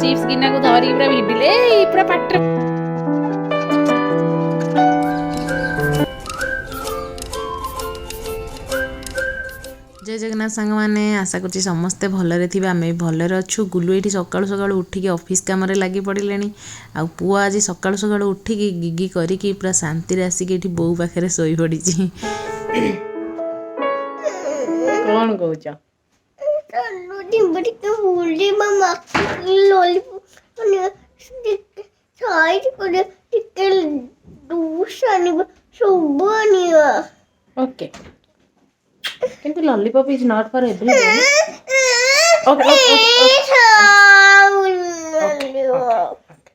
Chips गिना को धरी पूरा भिडिले पूरा पाटर जय जगन्नाथ सांग मैंने आशा कर समस्ते भलरे थे आम भी भलरे अच्छु गुलु ये सका सका उठिकी ऑफिस काम लगी पड़े आ पुआ आज सका सका उठिकी गिगी करिकी पूरा शांति आसिक बो पाखे शोई पड़ी कौन कौच ओके किंतु lollipop is not for everyone okay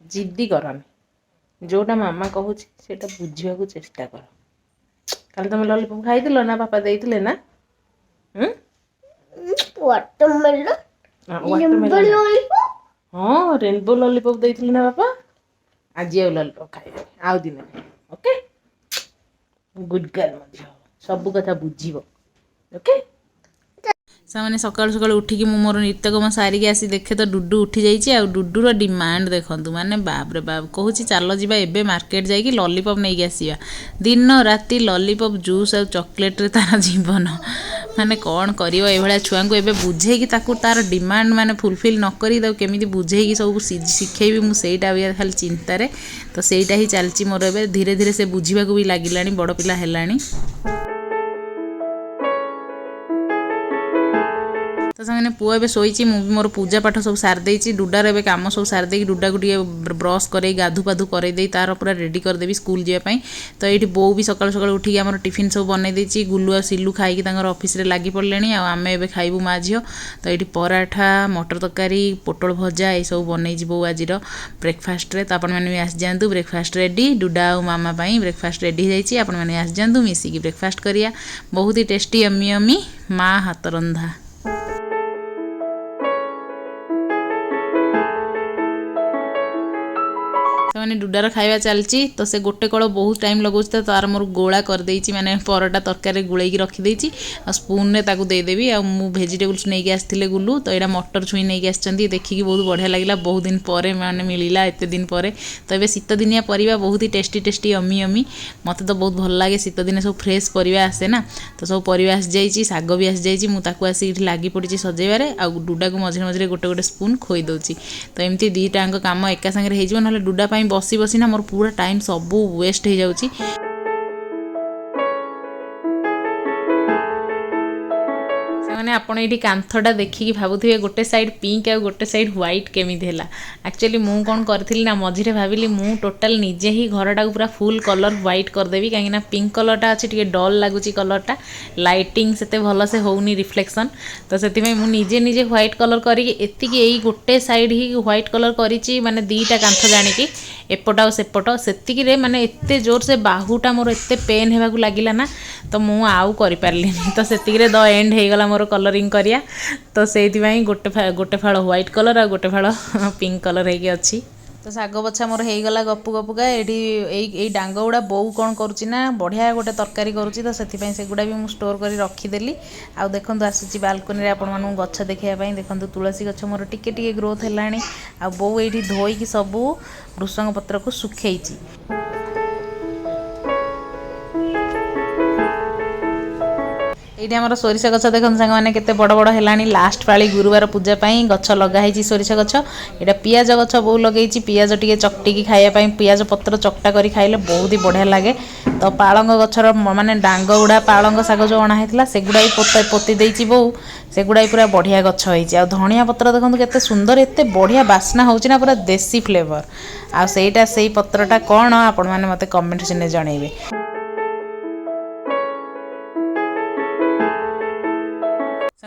जिद्दी करनी जोटा मामा कहूँ सेटा बुझा को चेष्टा कर कल तुम लॉलीपॉप खाई ना पापा देते ना हाँ रेनबो लॉलीपॉप देते ना पापा आज लॉलीपॉप खाई आउ दिन ओके गुड गर्ल मत सब कथा बुझ ओके से सका सका उठिकी मोर नित्यकम सारिकी आसी देखे तो डुडू उठी जाइए आ डुडूर डिमांड देखूँ माने बाप रे बाप कहूँ चल जा एबे मार्केट जाइए लॉलीपॉप नहीं आसिया दिन राति लॉलीपॉप जूस और चॉकलेट रे तार जीवन माने कौन कर छुआ को एबे बुझेकी तार डिमांड माने फुलफिल नकरी केमी बुझेकी सब शिखेबी मुझे खाली चिंतार तो सहीटा ही चलती मोर ए धीरे धीरे से बुझा भी लगिला बड़ पिला है तो से पुआ ए शोची मुझे मोर पूजा पाठ सब सारिदे डुडार ए कम सब सारिदे डुडा को ब्रश कर गाधु पाधु कर तार पूरा रेडी करदेवी स्कूल जावाई तो ये बो भी सका सका उठिक आम टिफिन सब बनई गुलु आ सिलु खाई ऑफिस रे लगी पड़े आम ए खाइबू माँ झील तो ये पराठा मटर तरकारी पोटल भजा ये सब बनई बो आज ब्रेकफास्ट रे तो आपण मैंने भी आस जातु ब्रेकफास्ट रेडी डुडा आ मामा ब्रेकफास्ट रेडी हो जाए आपण मैंने आस जातु मिसिकी ब्रेकफास्ट करिया बहुत ही टेस्टी अम्मी अम्मी माँ हाथ रंधा मैंने डुडार खाଇବା चलती तो से गोटे कल बहुत टाइम लगुच तो तार मोर गोला करदे माने परोटा तरकारी गुड़े रखीदे स्पून ने ताकू देदेवी आ मु भेजिटेबल्स नहीं आसते गुलु तो यहाँ मटर छुई नहीं आसती देखिकी बहुत बढ़िया लगे बहुत दिन पर माने मिलला एत दिन पर तो ये शीत दिनिया परिया बहुत ही टेस्टी टेस्टी अम्मी अम्मी मत तो बहुत भल लगे शीत दिन सब फ्रेश परिया आसे ना तो सब परिया आसी जाइए शाग भी आसी जाइए मुझे आसिक लगी पड़ी सजेबार आ डुडा को मझे मझे गोटे गोटे स्पून खोई दूसरी तो एमती दुईटाक कम एका सागर हो ना डुडा बसी बसी ना मोर पूरा टाइम सबू वेस्ट हो जाउची मैंने आपड़ ये कांथटा देखिकी भावुए गोटे साइड पिंक आ गोटे साइड व्हाइट केमी है एक्चुअली मु कौन करी ना मझे भाविली मु टोटाल निजे ही घरटा पूरा फुल कलर व्हाइट करदेवी कहीं पिंक कलरटा अच्छी टे डल लगुच कलरटा लाइटिंग से भल से होनी रिफ्लेक्शन तो से मुझे निजे व्हाइट कलर करके यही गोटे साइड ही व्हाइट कलर करी माने दीटा कांथ जानिकी एपट आ सेपट से माने एते जोर से बाहुटा मोर एते पेन होगा लगिला ना तो मु आउ करि पारलिनी तो से द एंड हो गला मोर कलरिंग करिया तो से गोटे फाड़ व्हाइट कलर आ गोटे फाड़ पिंक कलर होगी अच्छी तो शाग बछा मोर हो गला गपु गपुका ये डांग गुड़ा बो कौन करुच्ची ना बढ़िया गोटे तरकारी करुच्ची तो से गुड़ा भी मुझे स्टोर कर रखीदेली आ देखो आसूँ बालकोनी आपण गछ देखापी देखो तुलसी गछ मोर टिके ग्रोथ है आ बो ये धोईकी सबू भृषंग पत्र को सुखई ये आम सोरिष गछ देखो सांग मैंने केते बड़ बड़ है लास्ट पाली गुरुवार पूजा गछ लगाई सोरिष गछ यहाँ पियाज गछ बो लगे पियाज टे चकटिकी खायापी पियाज पत्र चकटा कर खाइले बहुत ही बढ़िया लगे तो पालंग गछर माने डांग गुड़ा पालंग शाग जो अणा होता सेगुड़ा ही पोती देती बो सेगुड़ा पूरा बढ़िया गछ होती आ धनिया पत्र देखो केते सुंदर एते बढ़िया बास्ना होना पूरा देसी फ्लेवर आ सेटा से पत्रटा कौन आपण मैंने मते कमेंट से जनइबे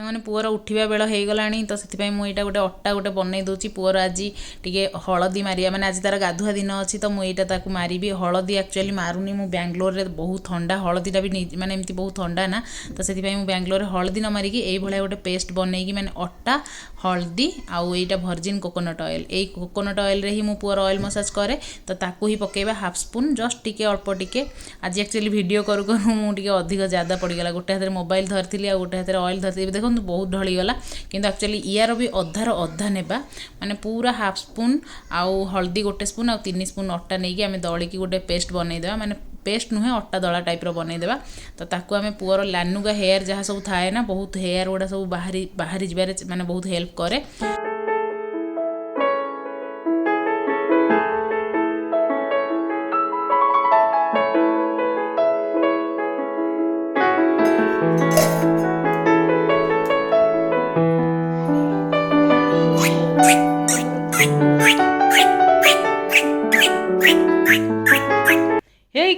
मैंने पुअर उठा बेल हो गला तो से मुझे गोटे अटा गोटे बनई दूसरी पुअर आज टे हलदी मारिया मैंने आज तार गाधुआ दिन अच्छी तो मुझे मारि हलदी एक्चुअली मारूनी मु बेंगलोर रे बहुत ठंडा हलदीटा भी माने एमती बहुत ठंडा ना तो से बेंगलोर हलदी न मारिकी ये गोटे पेस्ट बनई मैंने अटा हलदी आउ यहाँ भर्जिन कोकोनट ऑयल यही कोकोनट ऑयल रे ही मु पुअर ऑयल मसाज करे तो ताकू ही पकेबा हाफ स्पून जस्ट टिके अल्प टिके आज एक्चुअली वीडियो करू करू मुझे अधिक ज़्यादा पड़गला गोटे हाथ में मोबाइल धरती आ गोटे हाथ में ऑयल धरती देखो बहुत बहुत ढलीगला किंतु एक्चुअली यार भी अधार अधा नेबा माने पूरा हाफ स्पून आउ हल्दी गोटे स्पून आउ 3 स्पून अट्टा नहीं कि आम दलिकी गोटे पेस्ट बनईदेवा माने पेस्ट नुहे अट्टा दला टाइप बनईदेवा तो ताकू आम पुअर लानुगा हेयर जहाँ सब थाए ना बहुत हेयर गुड़ा सब बाहरी बाहरी जबार माने बहुत हेल्प करे।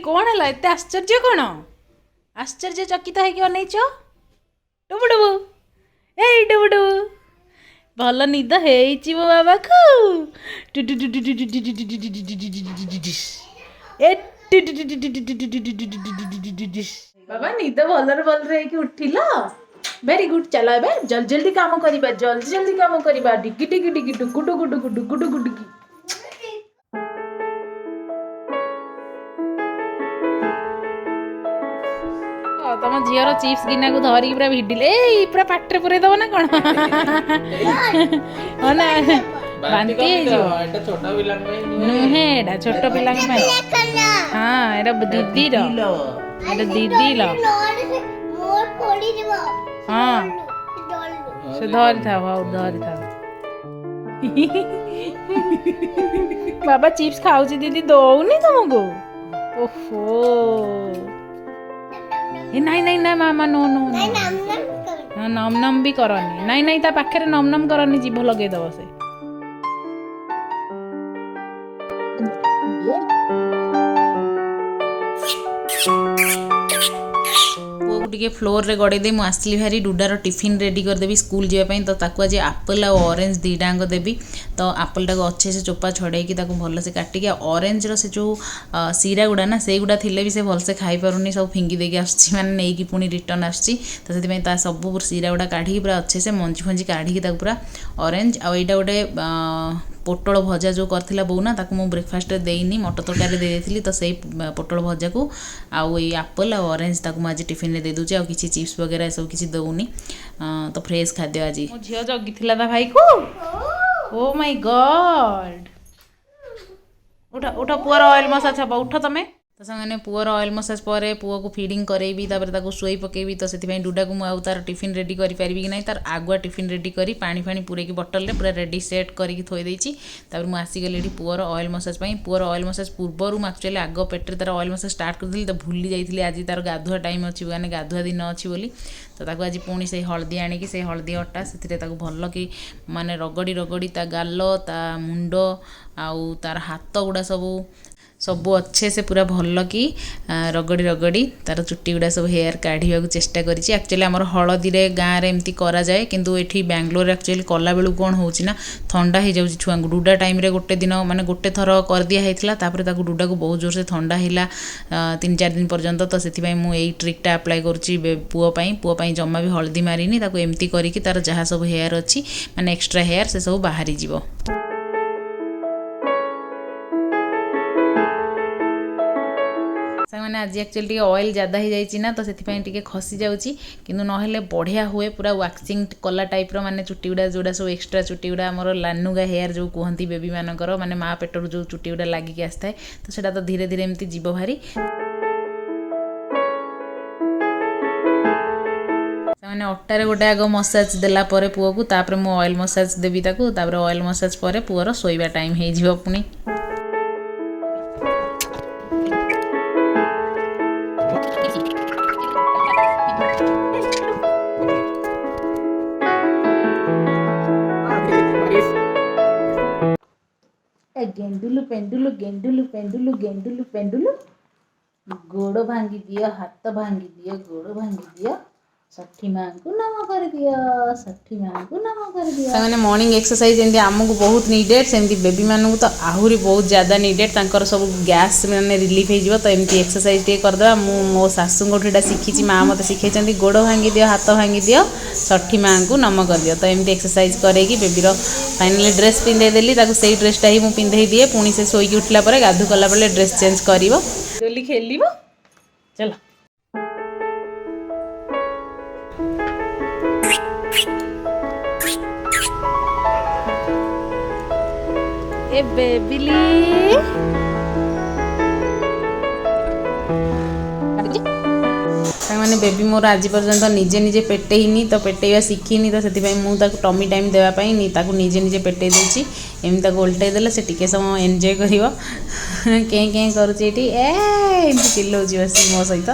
कौन है एत आश्चर्य कौन आश्चर्य चकित है अनैच डुबु डुबु ए डुबु डुबु भल निद हो बाबा को बाबा निद भलर भलर उठिल वेरी गुड चलो ए जल्दी जल्दी काम करवा जल्दी जल्दी काम करवा डिगी डिगी डिगी डुगु डुगु डुगु डुगु डुगु डिगी तुम झीर चिप्स गिना को धरिकी पूरा भिडिले पूरा पाटे पूरे दब ना कौन हाँ ना बांती नुहे एटा छोट पिला हाँ एटा दीदी दीदी हाँ से धरी था धरी था बाबा चिप्स खाऊ दीदी दौनी तुमको ओहो नहीं नहीं ना मामा नो नो नम नम भी करनी नहीं नहीं ता पाखे नम नम करनी जीभ लगे दब से टे फ्लोर रे गड़े दे मुझे भारी डुडार टिफिन रेडी करदेवी स्कूल जावाई तो ताकू आज आपेल आ ऑरेंज दीटाक देवी तो आपेलटा को अच्छे से चोपा छड़ेकी भल से काटिकी ऑरेंज से जो सीरा गुड़ा ना से गुड़ा थे भी से भलसे खाई पारुनी सब फिंगी देके आसची माने नहीं पुणी रिटर्न आसची तो से सब सीरा गुड़ा काढ़ी पूरा अच्छे से मंजी फंजी काढ़ी पूरा ऑरेंज आ यहाँ गोटे पोटल भजा जो करथिला बो ना ताकू मु ब्रेकफास्ट रे देइनी मटर तरकारी दे देथिली तो सेई पोटल भजा को आउ ए एप्पल आ ऑरेंज ताकू मु आज टिफिन रे दे दूचे आ किछि चिप्स वगैरह सब किछि दउनी तो फ्रेश खाद्य आज मो झियो जगिथिला ता भाई को ओ माय गॉड उठा उठा पुअर ऑयल मसाज हबा उठ तमे तो से पुअर ऑयल मसाज पर पुआ को फीडिंग करेबी तापर शोई पकेबी तो से डुडा को मुझे तार टिफिन रेडी करी कि नहीं तार आगुआ टिफिन रेडी करी पानी फाणी पूरेकी बटल पूरा रेडी सेट करके थोई देछि तापर मु आसीगली एठी पुअर ऑयल मसाज पई पुअर ऑयल मसाज पूर्वर मु एक्चुअली आग पेट्रे तार ऑयल मसाज स्टार्ट करथिली तो भूली जाइथिली आज तार गाधुआ टाइम अछि माने गाधुआ दिन अछि बोली तो ताको आज पुणी से हल्दी आनिकी से हल्दी अट्टा से भल कि माने रगड़ी रगड़ी ता गाल ता मुंड आउ तार हाथ गुड़ा सबू अच्छे से पूरा भल कि रगड़ी रगड़ी तार चुट्टी गुड़ा सब हेयर काढ़ा चेष्टा करी एक्चुअली आमर हलदी रे गाँव में एमती करा जाए किंतु एठी बेंगलोर एक्चुअली कला बेलू कौन होची ना ठंडा हो जाउची छुआ डुडा टाइम रे गोटे दिन माने गोटे थर कर दिया हेतला तापर ताकू डुडा को बहुत जोर से ठंडा हैला 3-4 दिन पर्यंत तो सेथि मु एई ट्रिकटा अप्लाई करूची पुओ पई जम्मा भी हल्दी मारिनी ताकू एमती करिकी तार जहाँ सब हेयर अच्छी माने एक्स्ट्रा हेयर से सब बाहरी जीवो। मैंने आज एक्चुअली ऑयल ज़्यादा हो जाइए ना तो से खसी जाऊँगी किंतु नहेले बढ़िया हुए पूरा वैक्सिंग कला टाइप रो माने चुट्टी गुड़ा जोड़ा सब एक्स्ट्रा चुट्टी गुड़ा आमर लानुगा हेयर जो कहती बेबी मानकर माने माँ पेटर जो चुट्टी गुड़ा लगिक आसता है तो सेटा तो धीरे धीरे एमती जीव भारी मैंने अट्टारे गोटे आग मसाज देला परे पुओ को तापर मु ऑयल मसाज देवी ताकू तापर ऑयल मसाज परे पुअर शोइबा टाइम हे जिवो पुणी गेंडुलु पेंडुलु गेंडुलु पेंडुलु गेंडुलु पेंडुलु गोड़ भांगी दियो हाथ भांगी दियो गोड़ भांगी दियो षठी माँ को नाम कर दियो षठी माँ को नाम कर दियो मैंने मॉर्निंग एक्सरसाइज एमती आमको बहुत नीडेड सेमती बेबी मानू तो आहरी बहुत ज़्यादा नीडेड तांकर सब गैस मैंने रिलीफ हो तो एमती एक्सरसाइज टे करदे मो सासू ठूटा शिखी माँ मत शिखई गोड़ भांगी दियो हाथ भांगी दियो षठी माँ को नम कर दियो तो एमती एक्सरसाइज करेगी बेबीर फाइनाली ड्रेस पिंधे देली से ड्रेसटा ही मुझे पिंधे दिए पुणी से शोक उठला गाधु कला ड्रेस चेंज कर खेल चलो ए बेबिली मैंने बेबी मोर आज पर्यंत निजे निजे पेटेनी तो पेटेवा शिखिनी तो से मुझे टमी टाइम देवाई निजे निजे पेटे दूसरी एमती ओल्टे देले से टिके समय एंजॉय कर कें करुच्ची चिल्लाऊँ बस मो सहित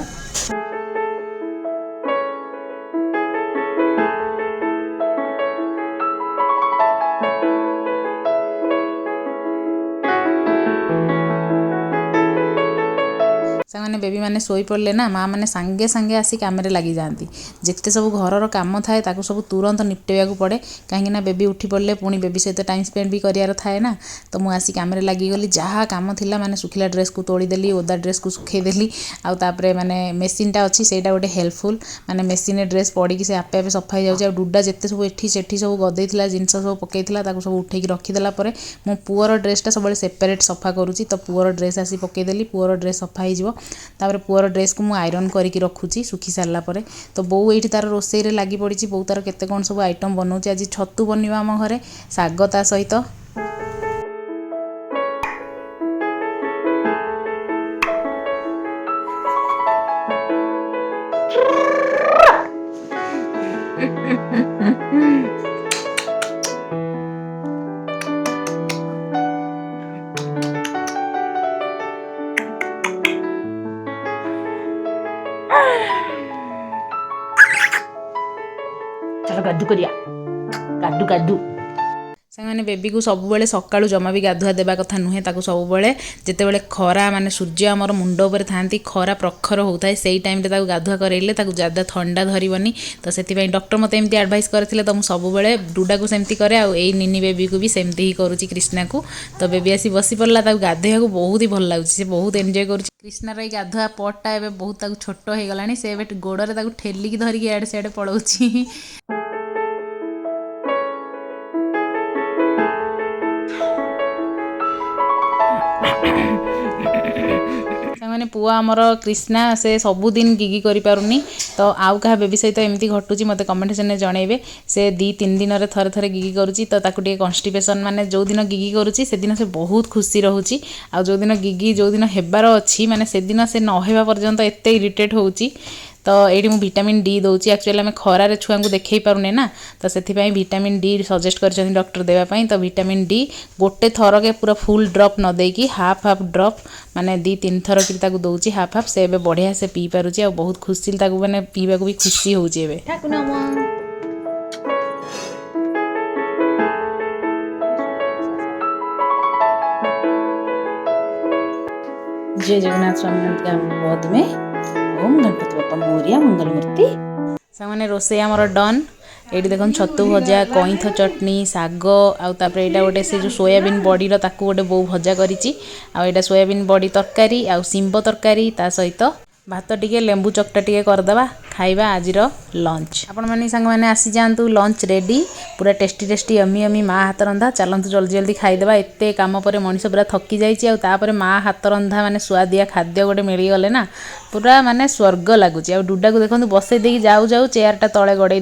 मैंने बेबी मैंने शोई पड़े ना माँ मैंने सांगे सांगे आसी काम लगी जाती जिते सब घर काम थाए सब तुरंत निपटेवा पड़े कहीं बेबी उठी पड़े पुणी बेबी सहित टाइम स्पेंड भी करार थाए ना तो मुझे आसी काम लगिगली जहाँ कम थी मैंने सुखिला ड्रेस को तोड़ीदेली ओदा ड्रेस को सुखेदेली आउे मैंने मेसीनटा अच्छी से गोटे हेल्पफुल मैंने मेसीन ड्रेस पड़ी से आपे आपे सफा हो जाए डुडा जिते सब एठी सेठी सब गदे जिनस सब पकई सब उठेक रखीदेला मो पुअर ड्रेसटा सब सेपरेट सफा करुँची तो पुअर ड्रेस आसी पकईदेली पुअर ड्रेस सफा हो तापर पुअर ड्रेस को मुझे आयरन करके रखुची सुखी सारा पर तो बो ये तार रोसे लगी पड़ी बो तार केते कौन सब आइटम बनाऊँ आज छतु बनवा आम घरे शाग ता सहित गादू करिया गादू गादू से बेबी को सब बेले सका जमा भी गाधुआ देवा कथा नुहे सब बेले जिते खरा माने सूर्य आमर मुंड उपर था खरा प्रखर होता है से टाइम गाधुआ करेले ज्यादा ठंडा धरबनी तो से डॉक्टर मत एमती एडवाइस करते तो मुझे सब बेले डुडा को सेमती करे निनी बेबी को भी सेमती ही करुच्ची कृष्णा को तो बेबी आसी बसी पड़ा गाधोया को बहुत ही भल लगे से बहुत एंजॉय कर कृष्णार ये गाधुआ पटटा ए बहुत छोट हो गलानी से गोड़े ठेलिकी धरिकी आड़े सियाड़े पलाऊँगी मैंने पुआ आमर कृष्णा से सबुदिन गिगी कर पारुनी तो आउ क्या बेबी सहित एमती घटुची मत कमेंट सेक्शन जनइबे से 2-3 दिन में थरे थरे गिगी करुच्ची तो ताकू कन्स्टिपेशन माने जो दिन गिगी करुच्ची से दिन से बहुत खुशी रोची आ जो दिन गिगी जो दिन हेबार अच्छी माने से दिन से नहेबा पर्यंत एत इरिटेट होची तो ये मुझे विटामिन डी दूसरी एक्चुअली आम खरार छुआ को देखई पारुने ना तो से विटामिन डी सजेस्ट कर डॉक्टर देवाई तो विटामिन डी गोटे थर के पूरा फुल ड्रप न देकी हाफ हाफ ड्रप माने 2-3 थर कि दूसरी हाफ हाफ से बढ़िया से पी पारुची और बहुत खुशी मैंने पीवा भी खुशी हो जय जगन्नाथ स्वामी बहुत में ओम गणपति बापा मोरिया मंगलमूर्ति से रोसे आमर डन ये देख छतु भजा कईथ चटनी शाग आउे गोटे से जो सोयाबीन बड़ीर ताकू गोटे बो भजा करा सोयाबीन बड़ी तरकारी आ शिंब तरकारी ता सहित भात टिके लेंबू चकटा टिके करदे खाइबा आजिर लंच आपण माने संग माने आसी जांतु लंच रेडी पूरा टेस्टी टेस्टी यमी यमी माँ हाथ रंधा चलतु जल्दी जल्दी खाईदेवा एते काम पर मनीष पूरा थकी जाइए माँ हाथ रंधा माने स्वादिया खाद्य गोटे मिलगले ना पूरा माने स्वर्ग लगुच डुडा को देखो बसई दे जाऊ जाऊ चेयरटा तले गड़े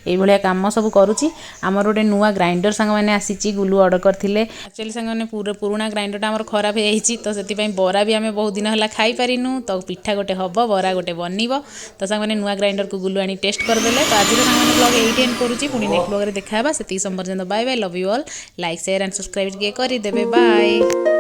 ये कम सब करुच्ची आमर गोटे नुआ ग्राइंडर सांग मैंने आसी गुलू ऑर्डर करते एक्चुअली सांग मैंने पूरा पुराना ग्राइंडरटा आमर खराब हो तो से बरा भी आम बहुत दिन है खाई पारिनु तो पिठा गोटे हम बरा गोटे बनब तो सांग मैंने नुआ ग्राइंडर को गुलू आनी टेस्ट करदे तो आज सांग ब्लॉग ये एंड करुच्ची पुणी नेक्स्ट ब्लॉग देखा से समय पर्यंत bye bye love you all like share and subscribe करदेवे बाय।